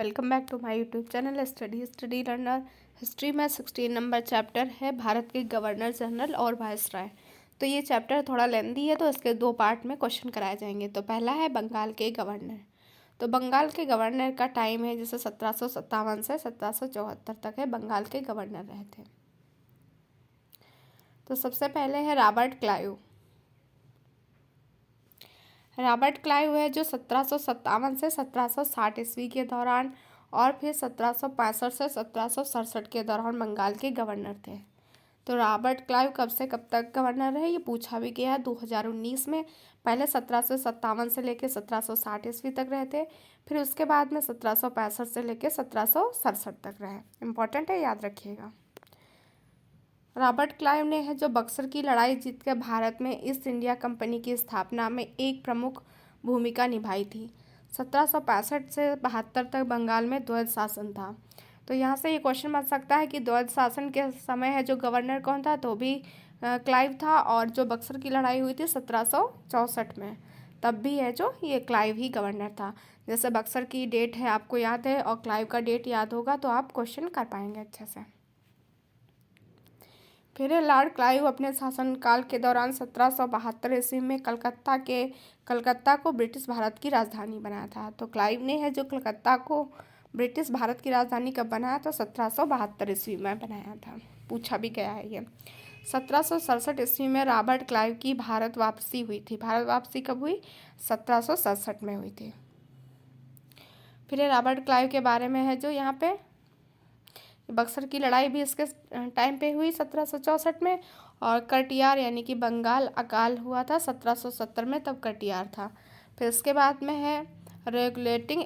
Welcome back to my YouTube channel study learner. History में 16 number chapter है भारत के governor general और viceroy. तो ये चैप्टर थोड़ा लेंदी है, तो इसके दो पार्ट में क्वेश्चन कराए जाएंगे। तो पहला है बंगाल के गवर्नर। तो बंगाल के गवर्नर का टाइम है जैसे 1757 से 1774 तक है बंगाल के गवर्नर रहे थे। तो सबसे पहले है रॉबर्ट क्लाइव। रॉबर्ट क्लाइव है जो 1757 से 1760 ईस्वी के दौरान और फिर 1765 से 1767 के दौरान बंगाल के गवर्नर थे। तो रॉबर्ट क्लाइव कब से कब तक गवर्नर रहे ये पूछा भी गया है 2019 में। पहले 1757 से लेकर 1760 ईस्वी तक रहे थे, फिर उसके बाद में 1765 से लेकर 1767 तक रहे। इंपॉर्टेंट है, याद रखिएगा। रॉबर्ट क्लाइव ने है जो बक्सर की लड़ाई जीतकर भारत में ईस्ट इंडिया कंपनी की स्थापना में एक प्रमुख भूमिका निभाई थी। 1765 से 72 तक बंगाल में द्वैध शासन था। तो यहाँ से ये क्वेश्चन बन सकता है कि द्वैध शासन के समय है जो गवर्नर कौन था, तो भी क्लाइव था। और जो बक्सर की लड़ाई हुई थी 1764 में, तब भी है जो ये क्लाइव ही गवर्नर था। जैसे बक्सर की डेट है आपको याद है और क्लाइव का डेट याद होगा तो आप क्वेश्चन कर पाएंगे अच्छे से। फिर लॉर्ड क्लाइव अपने शासनकाल के दौरान 1772 ईस्वी में कलकत्ता को ब्रिटिश भारत की राजधानी बनाया था। तो क्लाइव ने है जो कलकत्ता को ब्रिटिश भारत की राजधानी कब बनाया, तो 1772 ईस्वी में बनाया था। पूछा भी गया है ये। 1767 ईस्वी में रॉबर्ट क्लाइव की भारत वापसी हुई थी। भारत वापसी कब हुई? 1767 में हुई थी। फिर रॉबर्ट क्लाइव के बारे में है जो यहाँ पे बक्सर की लड़ाई भी इसके टाइम पे हुई 1764 में, और कटियार यानी कि बंगाल अकाल हुआ था 1770 में, तब कटियार था। फिर इसके बाद में है रेगुलेटिंग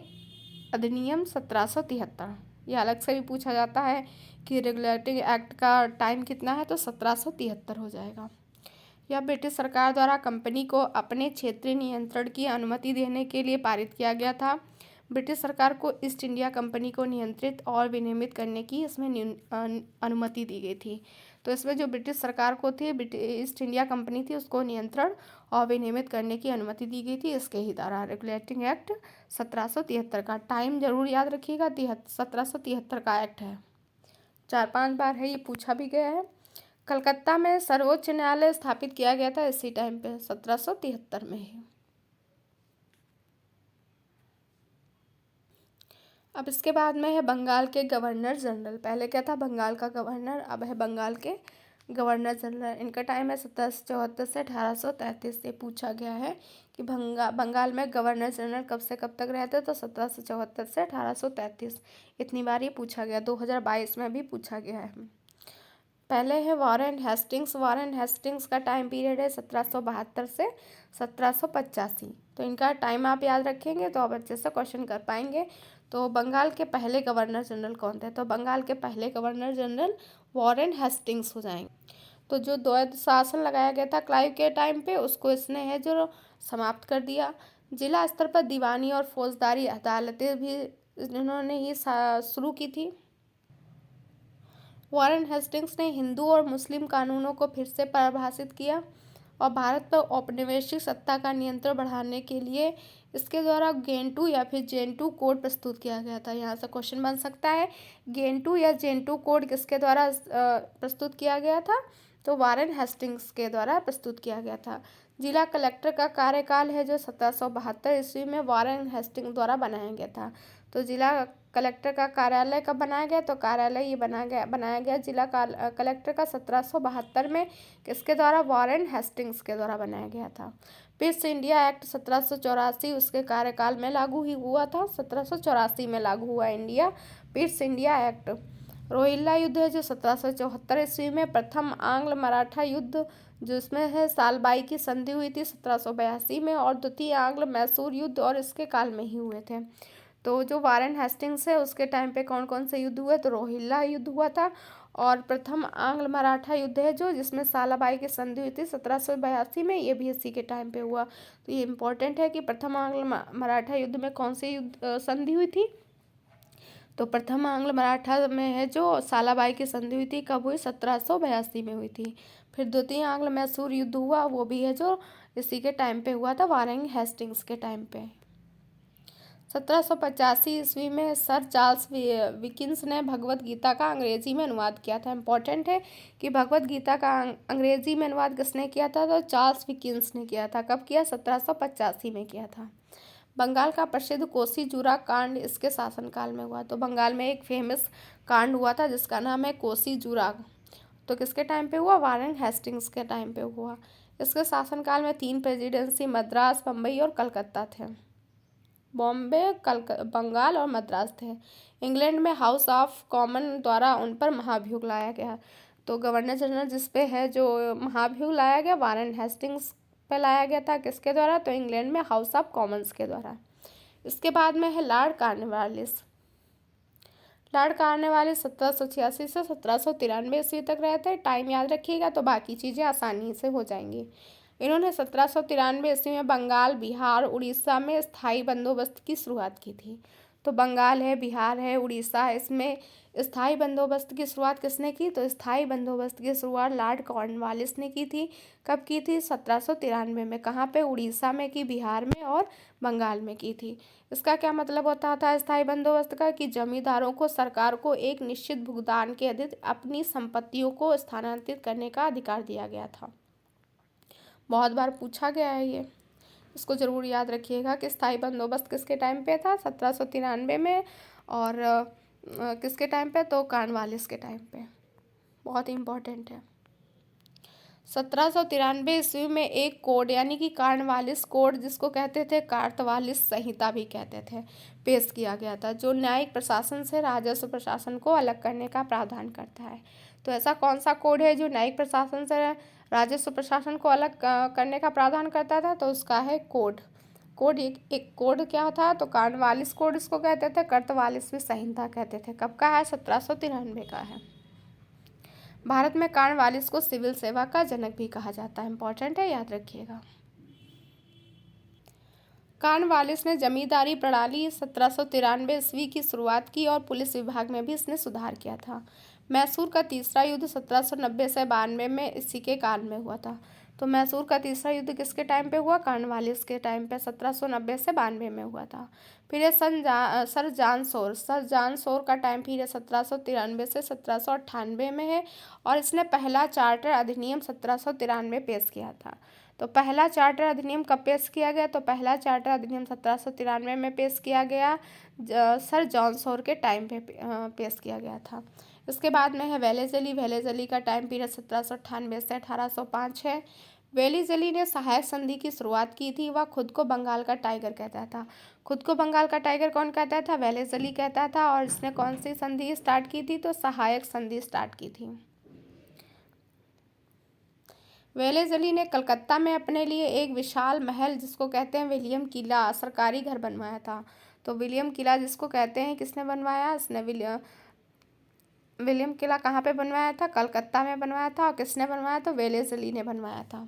अधिनियम 1773। यह अलग से भी पूछा जाता है कि रेगुलेटिंग एक्ट का टाइम कितना है, तो 1773 हो जाएगा। यह ब्रिटिश सरकार द्वारा कंपनी को अपने क्षेत्रीय नियंत्रण की अनुमति देने के लिए पारित किया गया था। ब्रिटिश सरकार को ईस्ट इंडिया कंपनी को नियंत्रित और विनियमित करने की इसमें अनुमति दी गई थी। तो इसमें जो ब्रिटिश सरकार को थी, ईस्ट इंडिया कंपनी थी, उसको नियंत्रण और विनियमित करने की अनुमति दी गई थी इसके ही द्वारा। रेगुलेटिंग एक्ट 1773 का टाइम जरूर याद रखिएगा, 1773 का एक्ट है। 4-5 बार है ये पूछा भी गया है। कलकत्ता में सर्वोच्च न्यायालय स्थापित किया गया था इसी टाइम पे 1773 में ही। अब इसके बाद में है बंगाल के गवर्नर जनरल। पहले क्या था? बंगाल का गवर्नर, अब है बंगाल के गवर्नर जनरल। इनका टाइम है 1774 से 1833 से। पूछा गया है कि बंगाल में गवर्नर जनरल कब से कब तक रहते, तो 1774 से 1833। इतनी बार ये पूछा गया, 2022 में भी पूछा गया है। पहले है वॉरेन हेस्टिंग्स। वॉरेन हेस्टिंग्स का टाइम पीरियड है 1772 से 1785। तो इनका टाइम आप याद रखेंगे तो आप अच्छे से क्वेश्चन कर पाएंगे। तो बंगाल के पहले गवर्नर जनरल कौन थे? तो बंगाल के पहले गवर्नर जनरल वॉरेन हेस्टिंग्स हो जाएंगे। तो जो द्वैध शासन लगाया गया था क्लाइव के टाइम पे, उसको इसने है जो समाप्त कर दिया। जिला स्तर पर दीवानी और फौजदारी अदालतें भी इन्होंने ही शुरू की थी। वॉरेन हेस्टिंग्स ने हिंदू और मुस्लिम कानूनों को फिर से परिभाषित किया और भारत पर औपनिवेशिक सत्ता का नियंत्रण बढ़ाने के लिए इसके द्वारा गेंटू या फिर जेंटू कोड प्रस्तुत किया गया था। यहाँ से क्वेश्चन बन सकता है, गेंटू या जेंटू कोड किसके द्वारा प्रस्तुत किया गया था? तो वॉरेन हेस्टिंग्स के द्वारा प्रस्तुत किया गया था। जिला कलेक्टर का कार्यकाल है जो 1772 ईस्वी में वॉरेन हेस्टिंग्स द्वारा बनाया गया था। तो जिला कलेक्टर का कार्यालय कब बनाया गया? तो कार्यालय ये बनाया गया जिला कलेक्टर का 1772 में। किसके द्वारा? वॉरेन हेस्टिंग्स के द्वारा बनाया गया था। पीस इंडिया एक्ट 1784 उसके कार्यकाल में लागू ही हुआ था। 1784 में लागू हुआ पीस इंडिया एक्ट। रोहिल्ला युद्ध है जो 1774 ईस्वी में, प्रथम आंग्ल मराठा युद्ध जिसमें है सालबाई की संधि हुई थी 1782 में, और द्वितीय आंग्ल मैसूर युद्ध और इसके काल में ही हुए थे। तो जो वॉरेन हेस्टिंग्स है उसके टाइम पे कौन कौन से युद्ध हुए? तो रोहिल्ला युद्ध हुआ था, और प्रथम आंग्ल मराठा युद्ध है जो जिसमें सालाबाई की संधि हुई थी 1782 में, ये भी इसी के टाइम पे हुआ। तो ये इंपॉर्टेंट है कि प्रथम आंग्ल मराठा युद्ध में कौन सी संधि हुई थी? तो प्रथम आंग्ल मराठा में है जो सालाबाई की संधि हुई थी, कब हुई? 1782 में हुई थी। फिर द्वितीय आंग्ल मैसूर युद्ध हुआ, वो भी है जो इसी के टाइम पे हुआ था, वॉरेन हेस्टिंग्स के टाइम पे। 1785 ईस्वी में सर चार्ल्स विकिंस ने भगवत गीता का अंग्रेजी में अनुवाद किया था। इम्पोर्टेंट है कि भगवत गीता का अंग्रेजी में अनुवाद किसने किया था, तो चार्ल्स विकिंस ने किया था। कब किया, 1785 में किया था। बंगाल का प्रसिद्ध कोसी जुरा कांड इसके शासनकाल में हुआ। तो बंगाल में एक फेमस कांड हुआ था जिसका नाम है कोसी जुरा। तो किसके टाइम पे हुआ, वारेन हेस्टिंग्स के टाइम पे हुआ। इसके शासनकाल में 3 प्रेसिडेंसी मद्रास, बम्बई और कलकत्ता थे। बॉम्बे, बंगाल और मद्रास थे। इंग्लैंड में हाउस ऑफ कॉमन द्वारा उन पर महाभियोग लाया गया। तो गवर्नर जनरल जिस पे है जो महाभियोग लाया गया, वारेन हेस्टिंग्स पे लाया गया था। किसके द्वारा, तो इंग्लैंड में हाउस ऑफ कॉमन्स के द्वारा। इसके बाद में है लॉर्ड कॉर्नवालिस। लॉर्ड कॉर्नवालिस 1786 से 1793 ईस्वी तक रहे थे। टाइम याद रखिएगा तो बाकी चीज़ें आसानी से हो जाएंगी। इन्होंने 1793 ईस्वी में बंगाल, बिहार, उड़ीसा में स्थायी बंदोबस्त की शुरुआत की थी। तो बंगाल है, बिहार है, उड़ीसा है, इसमें स्थायी बंदोबस्त की शुरुआत किसने की, तो स्थायी बंदोबस्त की शुरुआत लॉर्ड कॉर्नवालिस ने की थी। कब की थी, 1793 में। कहाँ पे, उड़ीसा में की, बिहार में और बंगाल में की थी। इसका क्या मतलब होता था स्थायी बंदोबस्त का, कि जमींदारों को सरकार को एक निश्चित भुगतान के अधिक अपनी संपत्तियों को स्थानांतरित करने का अधिकार दिया गया था। बहुत बार पूछा गया है ये, इसको ज़रूर याद रखिएगा कि स्थायी बंदोबस्त किसके टाइम पे था, 1793 में। और किसके टाइम पे, तो कॉर्नवालिस के टाइम पे। बहुत इम्पोर्टेंट है। 1793 ईस्वी में एक कोड यानी कि कॉर्नवालिस कोड, जिसको कहते थे कार्तवालिस संहिता भी कहते थे, पेश किया गया था, जो न्यायिक प्रशासन से राजस्व प्रशासन को अलग करने का प्रावधान करता है। तो ऐसा कौन सा कोड है जो न्यायिक प्रशासन से राजस्व प्रशासन को अलग करने का प्रावधान करता था, तो उसका है कोड। एक कोड क्या था, तो कॉर्नवालिस कोड इसको कहते थे, कार्तवालिस भी संहिता कहते थे। कब का है, 1793 का है। भारत में कॉर्नवालिस को सिविल सेवा का जनक भी कहा जाता है। इंपॉर्टेंट है, याद रखिएगा। कॉर्नवालिस ने जमींदारी प्रणाली 1793 ईस्वी की शुरुआत की और पुलिस विभाग में भी इसने सुधार किया था। मैसूर का तीसरा युद्ध 1790 से 92 में इसी के काल में हुआ था। तो मैसूर का तीसरा युद्ध किसके टाइम पे हुआ, कॉर्नवालिस के टाइम पे, 1790 से 92 में हुआ था। फिर ये सर जॉन सोर का टाइम फिर 1793 से 1798 में है। और इसने पहला चार्टर अधिनियम 1793 पेश किया था। तो पहला चार्टर अधिनियम कब पेश किया गया, तो पहला चार्टर अधिनियम 1793 में पेश किया गया, सर जॉन सोर के टाइम पे पेश किया गया था। इसके बाद में है वेलेजली का टाइम पीरियड 1798 से 1805 है। वेलेजली ने सहायक संधि की शुरुआत की थी। वह खुद को बंगाल का टाइगर कहता था। खुद को बंगाल का टाइगर कौन कहता था, वेलेजली कहता था। और इसने कौन सी संधि स्टार्ट की थी, तो सहायक संधि स्टार्ट की थी। वेलेजली ने कलकत्ता में अपने लिए एक विशाल महल, जिसको कहते हैं विलियम किला, सरकारी घर बनवाया था। तो विलियम किला जिसको कहते हैं, किसने बनवाया, इसने विलियम किला कहाँ पे बनवाया था, कलकत्ता में बनवाया था। और किसने बनवाया, तो वेलेजली ने बनवाया था।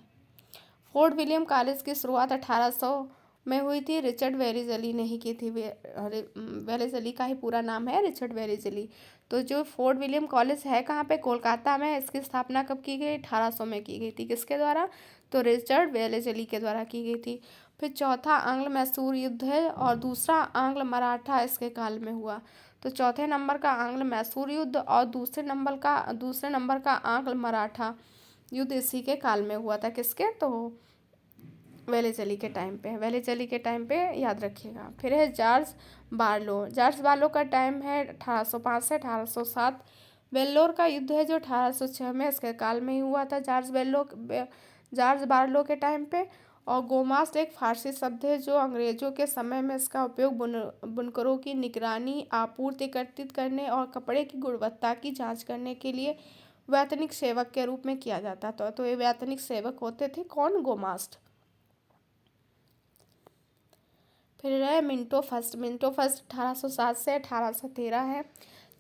फोर्ट विलियम कॉलेज की शुरुआत 1800 में हुई थी। रिचर्ड वेलेजली ने ही की थी। वेलेजली का ही पूरा नाम है रिचर्ड वेलेजली। तो जो फोर्ट विलियम कॉलेज है कहाँ पे, कोलकाता में, इसकी स्थापना कब की गई, 1800 में की गई थी। किसके द्वारा, तो रिचर्ड वेलेजली के द्वारा की गई थी। फिर चौथा आंग्ल मैसूर युद्ध है और दूसरा आंग्ल मराठा इसके काल में हुआ। तो चौथे नंबर का आंग्ल मैसूर युद्ध और दूसरे नंबर का आंग्ल मराठा युद्ध इसी के काल में हुआ था। किसके, तो वेलेजली के टाइम पे याद रखिएगा। फिर है जॉर्ज बार्लो का टाइम है 1805 से 1807। वेल्लोर का युद्ध है जो 1806 में इसके काल में ही हुआ था, जॉर्ज बार्लो के टाइम पे। और गोमास्त एक फारसी शब्द है जो अंग्रेजों के समय में इसका उपयोग बुनकरों की निगरानी, आपूर्ति एकत्रित करने और कपड़े की गुणवत्ता की जांच करने के लिए वैतनिक सेवक के रूप में किया जाता था। तो ये वैतनिक सेवक होते थे कौन, गोमास्त। फिर है मिंटो फर्स्ट 1807 से 1813 है।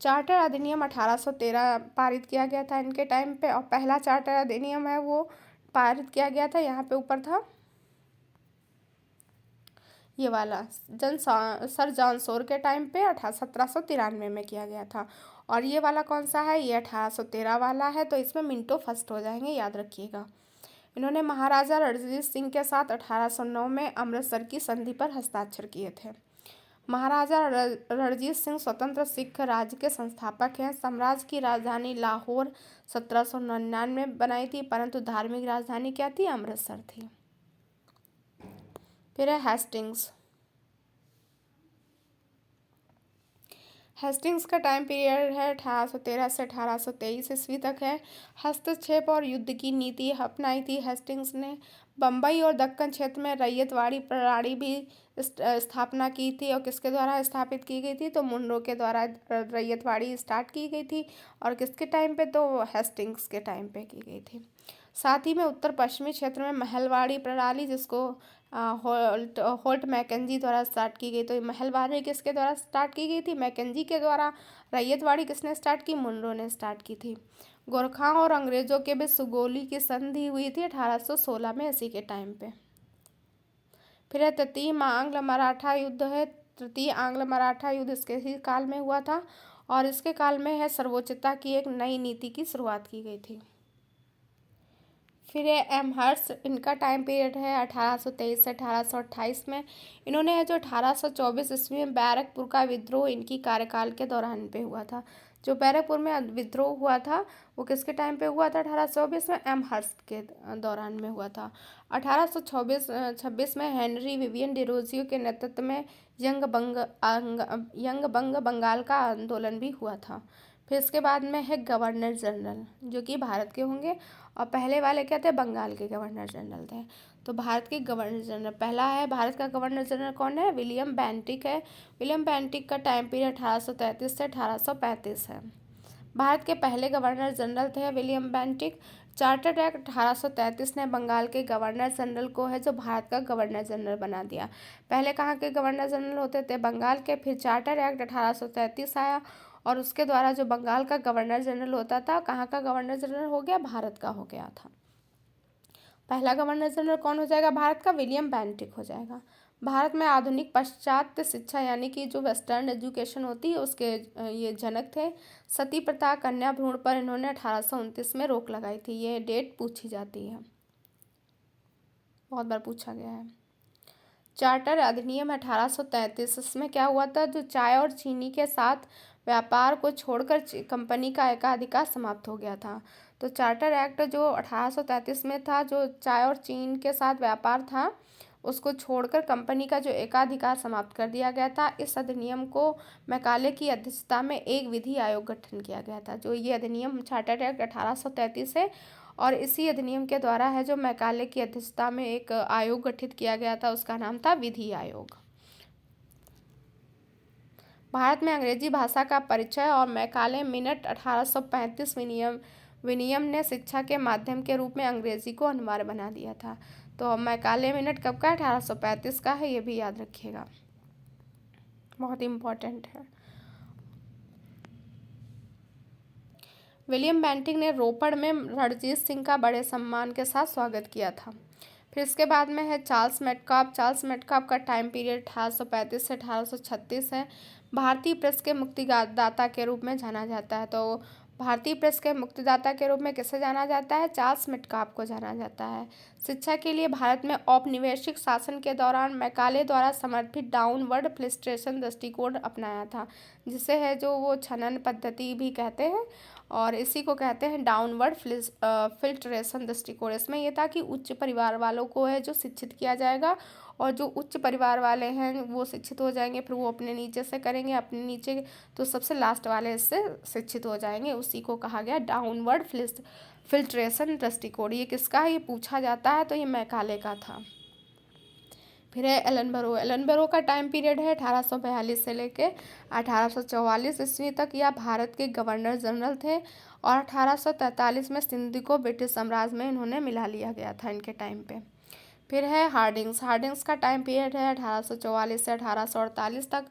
चार्टर अधिनियम 1813 पारित किया गया था इनके टाइम पे। और पहला चार्टर अधिनियम है वो पारित किया गया था, यहाँ पे ऊपर था ये वाला, सर जॉन सोर के टाइम पे 1793 में किया गया था। और ये वाला कौन सा है, ये 1813 वाला है। तो इसमें मिंटो फर्स्ट हो जाएंगे, याद रखिएगा। इन्होंने महाराजा रणजीत सिंह के साथ 1809 में अमृतसर की संधि पर हस्ताक्षर किए थे। महाराजा रणजीत सिंह स्वतंत्र सिख राज्य के संस्थापक हैं। साम्राज्य की राजधानी लाहौर 1799 में बनाई थी, परंतु धार्मिक राजधानी क्या थी? अमृतसर थी। फिर है हेस्टिंग्स। हेस्टिंग्स का टाइम पीरियड है 1813 से 1823 ईस्वी तक है। हस्तक्षेप और युद्ध की नीति अपनाई थी हेस्टिंग्स ने। बम्बई और दक्कन क्षेत्र में रैयतवाड़ी प्रणाली भी स्थापना की थी। और किसके द्वारा स्थापित की गई थी? तो मुनरो के द्वारा रैयतवाड़ी स्टार्ट की गई थी। और किसके टाइम पे? तो हेस्टिंग्स के टाइम पे की गई थी। साथ ही में उत्तर पश्चिमी क्षेत्र में महलवाड़ी प्रणाली, जिसको होल्ट मैकेंजी द्वारा स्टार्ट की गई। तो महलवाड़ी किसके द्वारा स्टार्ट की गई थी? मैकेंजी के द्वारा। रैयतवाड़ी किसने स्टार्ट की? मुनरो ने स्टार्ट की थी। गोरखाओं और अंग्रेजों के बीच सुगोली की संधि हुई थी 1816 में, इसी के टाइम पे। फिर है तृतीय आंग्ल मराठा युद्ध है। तृतीय आंग्ल मराठा युद्ध इसके ही काल में हुआ था। और इसके काल में है सर्वोच्चता की एक नई नीति की शुरुआत की गई थी। फिर है एमहर्स्ट। इनका टाइम पीरियड है 1823 से 1828 में। इन्होंने है जो 1824 ईस्वी में बैरकपुर का विद्रोह इनकी कार्यकाल के दौरान पे हुआ था। जो बैरकपुर में विद्रोह हुआ था वो किसके टाइम पे हुआ था? 1824 में एमहर्स्ट के दौरान में हुआ था। 1826 में हेनरी विवियन डिरोजियो के नेतृत्व में यंग बंग बंगाल का आंदोलन भी हुआ था। फिर इसके बाद में है गवर्नर जनरल, जो कि भारत के होंगे। और पहले वाले क्या थे? बंगाल के गवर्नर जनरल थे। तो भारत के गवर्नर जनरल पहला है, भारत का गवर्नर जनरल कौन है? विलियम बेंटिक है। विलियम बेंटिक का टाइम पीरियड 1833 से 1835 है। भारत के पहले गवर्नर जनरल थे विलियम बेंटिक। चार्टर्ड एक्ट 1833 ने बंगाल के गवर्नर जनरल को है जो भारत का गवर्नर जनरल बना दिया। पहले कहाँ के गवर्नर जनरल होते थे? बंगाल के। फिर चार्टर एक्ट 1833 आया और उसके द्वारा जो बंगाल का गवर्नर जनरल होता था, कहाँ का गवर्नर जनरल हो गया? भारत का हो गया था। पहला गवर्नर जनरल कौन हो जाएगा भारत का? विलियम बेंटिक हो जाएगा। भारत में आधुनिक पाश्चात्य शिक्षा यानी कि जो वेस्टर्न एजुकेशन होती है उसके ये जनक थे। सती प्रथा, कन्या भ्रूण पर इन्होंने 1829 में रोक लगाई थी। ये डेट पूछी जाती है, बहुत बार पूछा गया है। चार्टर अधिनियम 1833, इसमें क्या हुआ था? जो चाय और चीनी के साथ व्यापार को छोड़कर कंपनी का एकाधिकार समाप्त हो गया था। तो चार्टर एक्ट जो 1833 में था, जो चाय और चीनी के साथ व्यापार था उसको छोड़कर कंपनी का जो एकाधिकार समाप्त कर दिया गया था। इस अधिनियम को मैकाले की अध्यक्षता में एक विधि आयोग गठन किया गया था। जो ये अधिनियम चार्टर एक्ट 1833 है और इसी अधिनियम के द्वारा है जो मैकाले की अध्यक्षता में एक आयोग गठित किया गया था, उसका नाम था विधि आयोग। भारत में अंग्रेजी भाषा का परिचय और मैकाले मिनट 1835 विनियम ने शिक्षा के माध्यम के रूप में अंग्रेजी को अनिवार्य बना दिया था। तो मैकाले मिनट कब का? 1835 का है, ये भी याद रखिएगा, बहुत इम्पोर्टेंट है। विलियम बेंटिक ने रोपड़ में रणजीत सिंह का बड़े सम्मान के साथ स्वागत किया था। फिर इसके बाद में है चार्ल्स मेटकाप। चार्ल्स मेटकाप का टाइम पीरियड 1835 से 1836 है। भारतीय प्रेस के मुक्तिदाता के रूप में जाना जाता है। तो भारतीय प्रेस के मुक्तिदाता के रूप में किसे जाना जाता है? चार्ल्स मेटकाप को जाना जाता है। शिक्षा के लिए भारत में औपनिवेशिक शासन के दौरान मैकाले द्वारा समर्थित डाउनवर्ड फिल्ट्रेशन दृष्टिकोण अपनाया था, जिसे है जो वो छनन पद्धति भी कहते हैं और इसी को कहते हैं डाउनवर्ड फिल्ट्रेशन दृष्टिकोण। इसमें यह था कि उच्च परिवार वालों को है जो शिक्षित किया जाएगा और जो उच्च परिवार वाले हैं वो शिक्षित हो जाएंगे, फिर वो अपने नीचे से करेंगे, अपने नीचे तो सबसे लास्ट वाले इससे शिक्षित हो जाएंगे। उसी को कहा गया डाउनवर्ड फिल्ट्रेशन दृष्टिकोण। ये किसका है? ये पूछा जाता है, तो ये मैकाले का था। फिर है एलन बैरो का टाइम पीरियड है 1842 से लेके 1844 ईस्वी तक। यह भारत के गवर्नर जनरल थे और 1843 में सिंध को ब्रिटिश साम्राज्य में इन्होंने मिला लिया गया था इनके टाइम पे। फिर है हार्डिंग्स का टाइम पीरियड है 1844 से 1848 तक।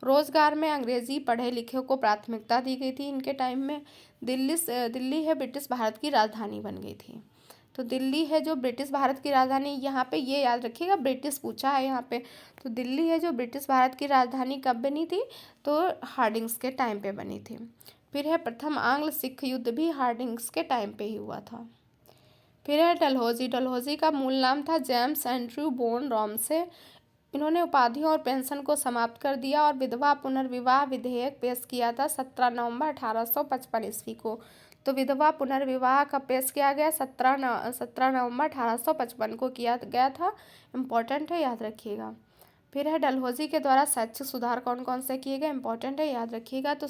रोजगार में अंग्रेजी पढ़े लिखे को प्राथमिकता दी गई थी इनके टाइम में। दिल्ली है ब्रिटिश भारत की राजधानी बन गई थी। तो दिल्ली है जो ब्रिटिश भारत की राजधानी, यहाँ पे ये याद रखिएगा ब्रिटिश पूछा है यहाँ पे। तो दिल्ली है जो ब्रिटिश भारत की राजधानी कब बनी थी? तो हार्डिंग्स के टाइम पे बनी थी। फिर है प्रथम आंग्ल सिख युद्ध भी हार्डिंग्स के टाइम पे ही हुआ था। फिर है डलहौजी का मूल नाम था जेम्स एंड्रयू बोन रोमसे। इन्होंने उपाधियों और पेंशन को समाप्त कर दिया और विधवा पुनर्विवाह विधेयक पेश किया था 17 नवंबर 1855 ईस्वी को। तो विधवा पुनर्विवाह का पेश किया गया 17 नवंबर 1855 को किया गया था। इम्पोर्टेंट है, याद रखिएगा। फिर है डलहौजी के द्वारा शैक्षिक सुधार कौन कौन से किए गए, इंपॉर्टेंट है, याद रखिएगा। तो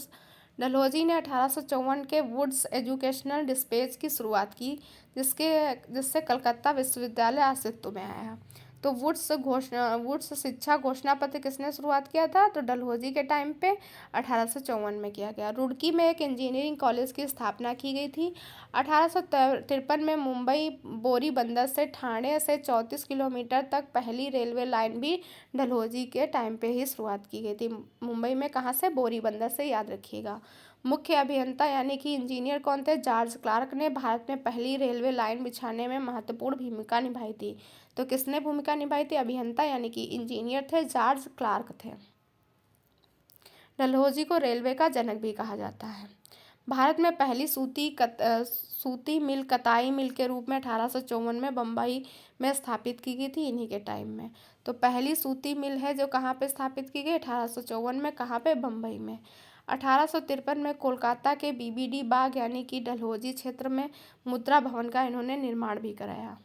डलहौजी ने 1854 के वुड्स एजुकेशनल डिस्पैच की शुरुआत की, जिससे कलकत्ता विश्वविद्यालय अस्तित्व में आया। तो वुड्स शिक्षा घोषणा पत्र किसने शुरुआत किया था, तो डलहौजी के टाइम पे 1854 में किया गया। रुड़की में एक इंजीनियरिंग कॉलेज की स्थापना की गई थी। 1853 में मुंबई बोरी बंदर से ठाणे से 34 किलोमीटर तक पहली रेलवे लाइन भी डलहौजी के टाइम पे ही शुरुआत की गई थी। मुंबई में कहाँ से, बोरी बंदर से, याद रखिएगा। मुख्य अभियंता यानी कि इंजीनियर कौन थे, जॉर्ज क्लार्क ने भारत में पहली रेलवे लाइन बिछाने में महत्वपूर्ण भूमिका निभाई थी। तो किसने भूमिका निभाई थी, अभियंता यानी कि इंजीनियर थे, जॉर्ज क्लार्क थे। डलहौजी को रेलवे का जनक भी कहा जाता है। भारत में पहली सूती मिल कताई मिल के रूप में 1854 में बम्बई में स्थापित की गई थी, इन्हीं के टाइम में। तो पहली सूती मिल है जो कहाँ पे स्थापित की गई, 1854 में, कहाँ पे, बम्बई में। 1853 में कोलकाता के बीबीडी बाग यानी कि डलहौजी क्षेत्र में मुद्रा भवन का इन्होंने निर्माण भी कराया।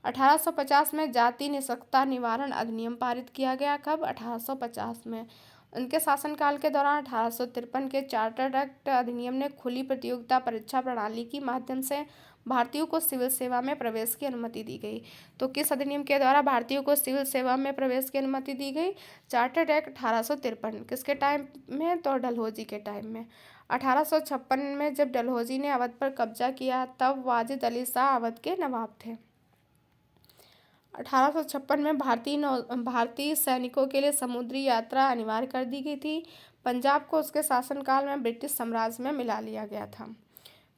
1850 में जाति निरक्षरता निवारण अधिनियम पारित किया गया, कब, 1850 में। उनके शासनकाल के दौरान 1853 के चार्टर्ड एक्ट अधिनियम ने खुली प्रतियोगिता परीक्षा प्रणाली के माध्यम से भारतीयों को सिविल सेवा में प्रवेश की अनुमति दी गई। तो किस अधिनियम के द्वारा भारतीयों को सिविल सेवा में प्रवेश की अनुमति दी गई, चार्टर्ड एक्ट 1853। किसके टाइम में, तो डलहौजी के टाइम में। 1856 में जब डलहौजी ने अवध पर कब्जा किया तब वाजिद अली शाह अवध के नवाब थे। 1856 में भारतीय सैनिकों के लिए समुद्री यात्रा अनिवार्य कर दी गई थी। पंजाब को उसके शासनकाल में ब्रिटिश साम्राज्य में मिला लिया गया था।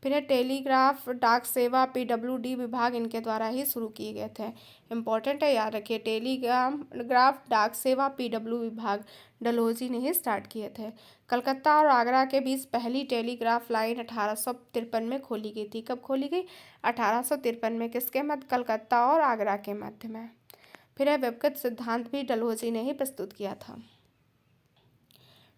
फिर है टेलीग्राफ डाक सेवा पीडब्ल्यूडी विभाग इनके द्वारा ही शुरू किए गए थे। इंपॉर्टेंट है, याद रखिए। टेलीग्राफ डाक सेवा पीडब्ल्यू विभाग डलहौजी ने ही स्टार्ट किए थे। कलकत्ता और आगरा के बीच पहली टेलीग्राफ लाइन 1853 में खोली गई थी। कब खोली गई, 1853 में। किसके मध्य, कलकत्ता और आगरा के मध्य में। फिर है व्यक्तिगत सिद्धांत भी डलहौजी ने ही प्रस्तुत किया था।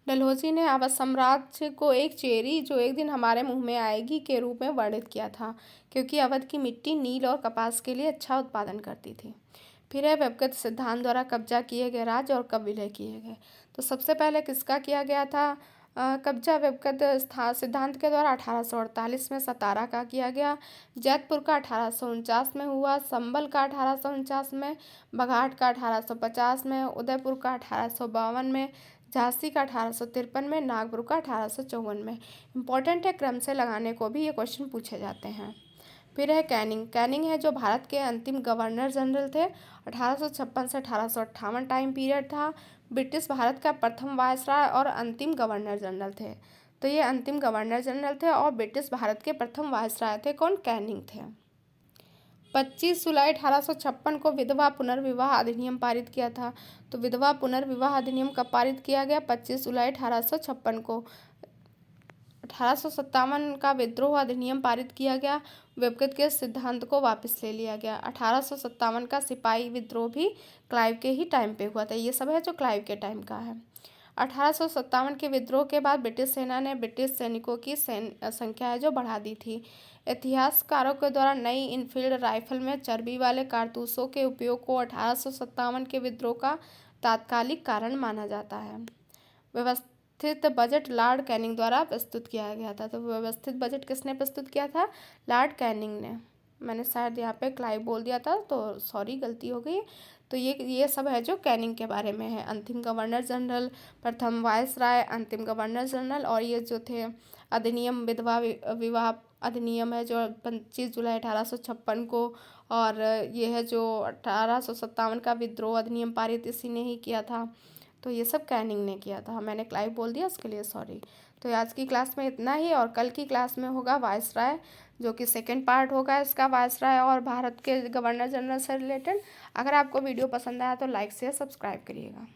डलहौजी ने अवध साम्राज्य को एक चेरी जो एक दिन हमारे मुंह में आएगी के रूप में वर्णित किया था, क्योंकि अवध की मिट्टी नील और कपास के लिए अच्छा उत्पादन करती थी। फिर है व्यक्तिगत सिद्धांत द्वारा कब्जा किए गए राज्य और कब विलय किए गए। तो सबसे पहले किसका किया गया था कब्जा व्यक्तिगत सिद्धांत के द्वारा, 1848 में सतारा का किया गया। जैतपुर का 1849 में हुआ, संभल का 1849 में, बघाट का 1850 में, उदयपुर का 1852 में, झांसी का 1853 में, नागपुर का 1854 में। इंपॉर्टेंट है, क्रम से लगाने को भी ये क्वेश्चन पूछे जाते हैं। फिर है कैनिंग है जो भारत के अंतिम गवर्नर जनरल थे। 1856 से 1858 टाइम पीरियड था। ब्रिटिश भारत का प्रथम वायसराय और अंतिम गवर्नर जनरल थे। तो ये अंतिम गवर्नर जनरल थे और ब्रिटिश भारत के प्रथम वायसराय थे कौन, कैनिंग थे। 25 जुलाई 1856 को विधवा पुनर्विवाह अधिनियम पारित किया था। तो विधवा पुनर्विवाह अधिनियम कब पारित किया गया, 25 जुलाई 1856 को। 1857 का विद्रोह अधिनियम पारित किया गया। व्यक्तिगत के सिद्धांत को वापस ले लिया गया। 1857 का सिपाही विद्रोह भी क्लाइव के ही टाइम पे हुआ था। ये सब है जो क्लाइव के टाइम का है। 1857 के विद्रोह के बाद ब्रिटिश सेना ने ब्रिटिश सैनिकों की संख्या है जो बढ़ा दी थी। इतिहासकारों के द्वारा नई इनफील्ड राइफल में चर्बी वाले कारतूसों के उपयोग को 1857 के विद्रोह का तात्कालिक कारण माना जाता है। व्यवस्थित बजट लॉर्ड कैनिंग द्वारा प्रस्तुत किया गया था। तो व्यवस्थित बजट किसने प्रस्तुत किया था, लॉर्ड कैनिंग ने। मैंने शायद यहाँ पे क्लाइव बोल दिया था, तो सॉरी, गलती हो गई। तो ये सब है जो कैनिंग के बारे में है। अंतिम गवर्नर जनरल, प्रथम वायसराय, अंतिम गवर्नर जनरल, और ये जो थे अधिनियम, विधवा विवाह अधिनियम है जो 25 जुलाई 1856 को, और ये है जो 1857 का विद्रोह अधिनियम पारित इसी ने ही किया था। तो ये सब कैनिंग ने किया था। मैंने क्लाइव बोल दिया, उसके लिए सॉरी। तो आज की क्लास में इतना ही, और कल की क्लास में होगा वायसराय, जो कि सेकंड पार्ट होगा इसका, वायसराय और भारत के गवर्नर जनरल से रिलेटेड। अगर आपको वीडियो पसंद आया तो लाइक शेयर सब्सक्राइब करिएगा।